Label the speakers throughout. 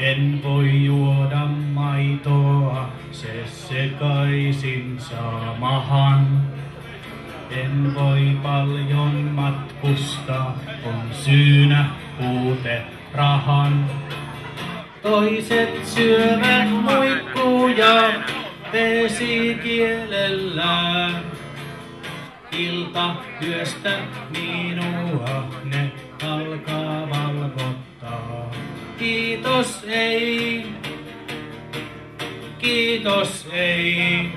Speaker 1: En voi juoda maitoa, se sekaisin saa mahan. En voi paljon matkustaa, on syynä puute rahan. Toiset syövät muikkuja vesikielellään. Iltatyöstä minua ne alkaa valvottaa. Kiitos ei, kiitos ei.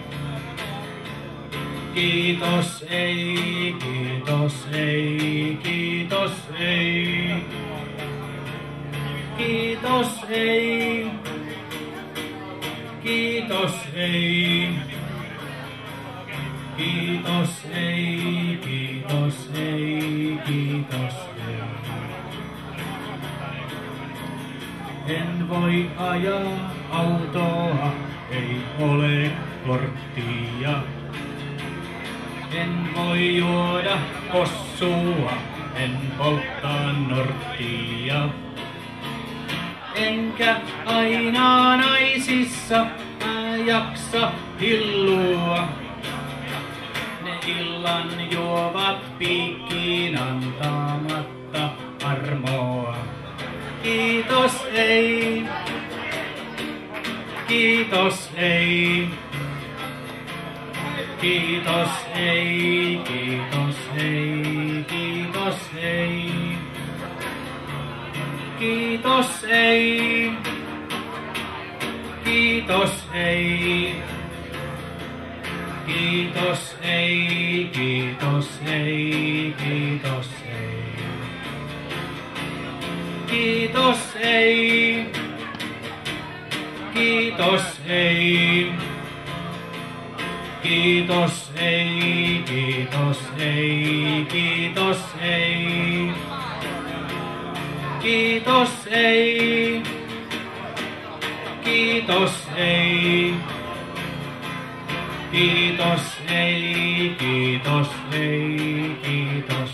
Speaker 1: Kiitos ei, kiitos ei, kiitos ei. Kiitos ei, kiitos ei. Kiitos ei, kiitos ei, kiitos ei. En voi ajaa autoa, ei ole korttia. En voi juoda possua, en polttaa norttia. Enkä aina naisissa mä jaksa hillua. Ne illan juovat piikkiin antamatta armoa. Kiitos ei, kiitos ei. Kiitos ei, kiitos ei, kiitos ei. Kiitos ei, kiitos ei. Kiitos ei, kiitos ei, kiitos ei. Kiitos ei, kiitos ei. Kiitos ei, kiitos ei, kiitos ei. Kiitos ei, kiitos ei. Kiitos ei, kiitos ei, kiitos